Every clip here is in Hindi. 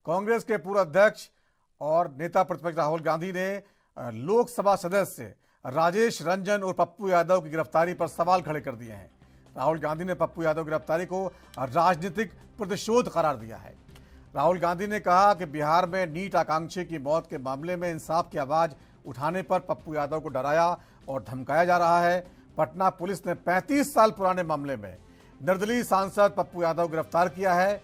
कांग्रेस के पूर्व अध्यक्ष और नेता प्रतिपक्ष राहुल गांधी ने लोकसभा सदस्य राजेश रंजन और पप्पू यादव की गिरफ्तारी पर सवाल खड़े कर दिए हैं। राहुल गांधी ने पप्पू यादव की गिरफ्तारी को राजनीतिक प्रतिशोध करार दिया है। राहुल गांधी ने कहा कि बिहार में नीट आकांक्षी की मौत के मामले में इंसाफ की आवाज उठाने पर पप्पू यादव को डराया और धमकाया जा रहा है। पटना पुलिस ने 35 साल पुराने मामले में निर्दलीय सांसद पप्पू यादव को गिरफ्तार किया है।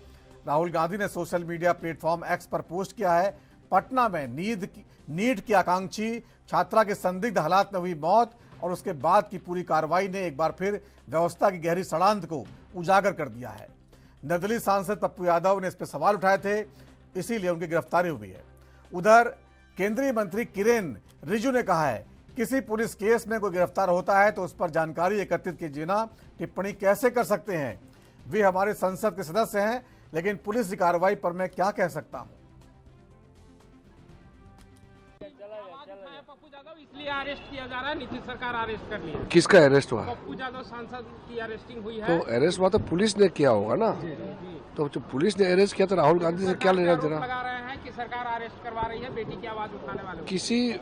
राहुल गांधी ने सोशल मीडिया प्लेटफॉर्म एक्स पर पोस्ट किया है, पटना में नीट की आकांक्षी छात्रा के संदिग्ध हालात में हुई मौत और उसके बाद की पूरी कार्रवाई ने एक बार फिर व्यवस्था की गहरी षड्यंत्र को उजागर कर दिया है। निर्दलीय सांसद पप्पू यादव ने इस पर सवाल उठाए थे, इसीलिए उनकी गिरफ्तारी हुई है। उधर केंद्रीय मंत्री किरेन रिजिजू ने कहा है, किसी पुलिस केस में कोई गिरफ्तार होता है तो उस पर जानकारी एकत्रित किए बिना टिप्पणी कैसे कर सकते हैं। वे हमारे संसद के सदस्य हैं, लेकिन पुलिस की कार्रवाई पर मैं क्या कह सकता हूं। पप्पू यादव इसलिए अरेस्ट किया जा रहा है, नीतीश सरकार अरेस्ट कर लिया। किसका अरेस्ट हुआ? पप्पू यादव सांसद की अरेस्टिंग हुई है। तो अरेस्ट हुआ तो पुलिस ने किया होगा ना। तो जो पुलिस ने अरेस्ट किया तो राहुल गांधी से क्या लेना देना? लगा रहे हैं कि सरकार अरेस्ट करवा रही है बेटी की आवाज उठाने वाले। किसी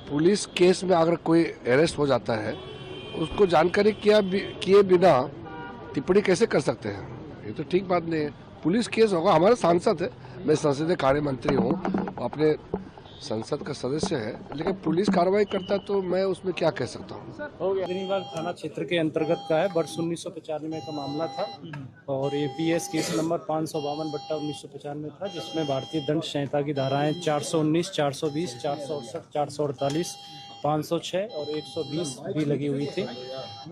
पुलिस केस में अगर कोई अरेस्ट हो जाता है, उसको जानकारी किए बिना टिप्पणी कैसे कर सकते हैं? ये तो ठीक बात नहीं है। पुलिस केस होगा, हमारे सांसद है, मैं संसदीय कार्य मंत्री हूँ, अपने संसद का सदस्य है, लेकिन पुलिस कार्रवाई करता है तो मैं उसमें क्या कह सकता हूँ। बेनीवाल थाना क्षेत्र के अंतर्गत का है, वर्ष 1995 का मामला था और ये पीएस केस नंबर 552/1995 था, जिसमें भारतीय दंड संहिता की धाराएं 419, 420, 468, 448, 506 और 120 भी लगी हुई थी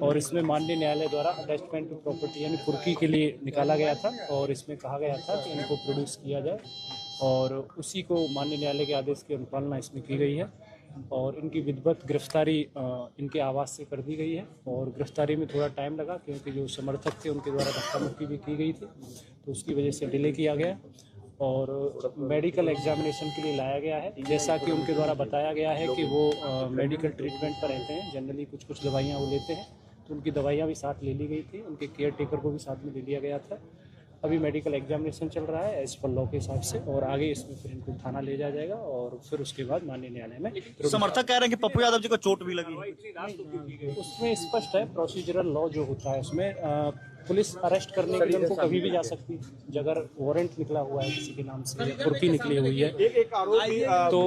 और इसमें माननीय न्यायालय द्वारा अटैचमेंट टू प्रॉपर्टी यानी कुर्की के लिए निकाला गया था और इसमें कहा गया था कि इनको प्रोड्यूस किया जाए और उसी को माननीय न्यायालय के आदेश की अनुपालना इसमें की गई है और इनकी विधिवत गिरफ्तारी इनके आवास से कर दी गई है और गिरफ्तारी में थोड़ा टाइम लगा क्योंकि जो समर्थक थे उनके द्वारा धक्का मुक्की भी की गई थी, तो उसकी वजह से डिले किया गया और मेडिकल एग्जामिनेशन के लिए लाया गया है। जैसा कि उनके द्वारा बताया गया है कि वो मेडिकल ट्रीटमेंट पर रहते हैं, जनरली कुछ दवाइयाँ वो लेते हैं, तो उनकी दवाइयाँ भी साथ ले ली गई थी, उनके केयर टेकर को भी साथ में ले लिया गया था। अभी मेडिकल एग्जामिनेशन चल रहा है एज पर लॉ के हिसाब से और आगे इसमें फिर इनको थाना ले जाया जाएगा और फिर उसके बाद माननीय न्यायालय में। समर्थक कह रहे हैं कि पप्पू यादव जी को चोट भी लगी। उसमें स्पष्ट है, प्रोसीजरल लॉ जो होता है उसमें पुलिस अरेस्ट करने के लिए उनको कभी भी जा सकती है। अगर वारंट निकला हुआ है किसी के नाम से, कुर्की निकली हुई है तो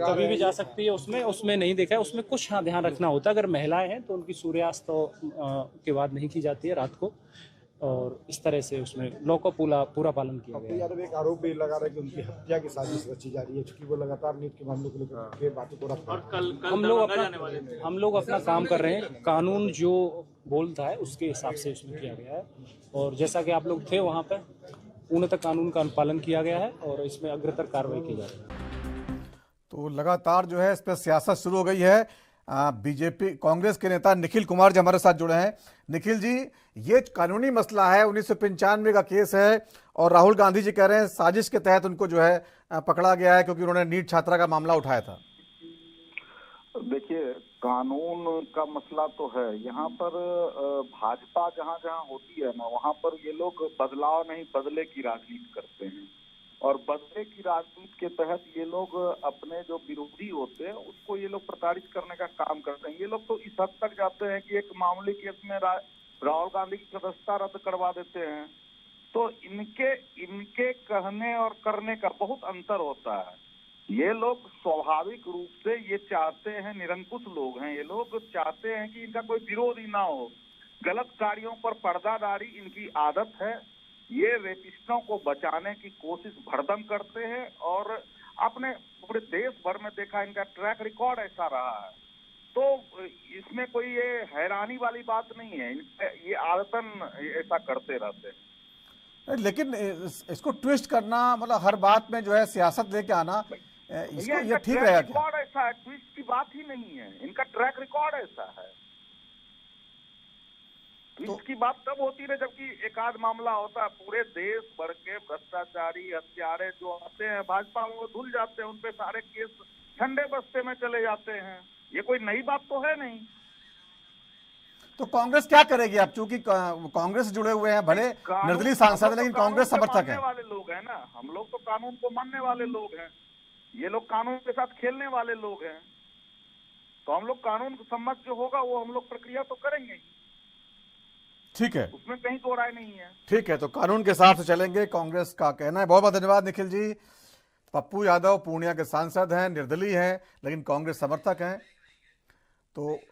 कभी भी जा सकती है। उसमें नहीं देखा है, उसमें कुछ हाँ ध्यान रखना होता है। अगर महिलाएं हैं तो उनकी सूर्यास्त के बाद नहीं की जाती है रात को और इस तरह से उसमें लॉ का पूरा पालन किया गया है। एक आरोप भी लगा रहा है कि उनकी हत्या की साजिश रची जा रही है, क्योंकि वो लगातार नीट के मामले को लेकर बातों को रखते हैं। हम लोग अपना काम कर रहे हैं, कानून जो बोलता है उसके हिसाब से उसमें किया गया है और जैसा कि आप लोग थे वहाँ पे पूर्णतः कानून का अनुपालन किया गया है और इसमें अग्रतर कार्रवाई की जा रही है। तो लगातार जो है इस पर सियासत शुरू हो गई है। बीजेपी कांग्रेस के नेता निखिल कुमार जी हमारे साथ जुड़े हैं। निखिल जी, ये कानूनी मसला है, 1995 का केस है और राहुल गांधी जी कह रहे हैं साजिश के तहत उनको जो है पकड़ा गया है क्योंकि उन्होंने नीट छात्रा का मामला उठाया था। देखिए, कानून का मसला तो है यहाँ पर। भाजपा जहाँ जहाँ होती है ना, वहाँ पर ये लोग बदलाव नहीं बदले की राजनीति करते हैं और बदले की राजनीति के तहत ये लोग अपने जो विरोधी होते हैं उसको ये लोग प्रताड़ित करने का काम करते हैं। ये लोग तो इस हद तक जाते हैं कि एक मामूली केस में राहुल गांधी की सदस्यता रद्द करवा देते हैं। तो इनके कहने और करने का बहुत अंतर होता है। ये लोग स्वाभाविक रूप से ये चाहते हैं, निरंकुश लोग हैं ये लोग, चाहते हैं कि इनका कोई विरोध ही ना हो। गलत कार्यों पर पर्दादारी इनकी आदत है। ये रेपिस्टों को बचाने की कोशिश भरदम करते हैं और अपने पूरे देश भर में देखा इनका ट्रैक रिकॉर्ड ऐसा रहा है। तो इसमें कोई ये हैरानी वाली बात नहीं है, ये आदतन ऐसा करते रहते हैं। लेकिन इसको ट्विस्ट करना, मतलब हर बात में जो है सियासत लेके आना, ये ठीक रहेगा क्या? रिकॉर्ड ऐसा है, ट्विस्ट की बात ही नहीं है, इनका ट्रैक रिकॉर्ड ऐसा है। इसकी बात तब होती है जबकि एक आध मामला होता है। पूरे देश भर के भ्रष्टाचारी हत्यारे जो आते हैं भाजपा में, वो धुल जाते हैं, उनपे सारे केस ठंडे बस्ते में चले जाते हैं। ये कोई नई बात तो है नहीं। तो कांग्रेस क्या करेगी अब, चूंकि कांग्रेस से जुड़े हुए हैं, भले निर्दलीय सांसद हैं, लेकिन कांग्रेस समर्थक है। वाले लोग हैं ना, हम लोग तो कानून को मानने वाले लोग हैं, ये लोग कानून के साथ खेलने वाले लोग हैं, तो हम लोग कानून सम्मत जो होगा वो हम लोग प्रक्रिया तो करेंगे ही, ठीक है, उसमें कहीं दो राय नहीं है। ठीक है, तो कानून के साथ चलेंगे, कांग्रेस का कहना है। बहुत बहुत धन्यवाद निखिल जी। पप्पू यादव पूर्णिया के सांसद हैं, निर्दलीय हैं, लेकिन कांग्रेस समर्थक हैं। तो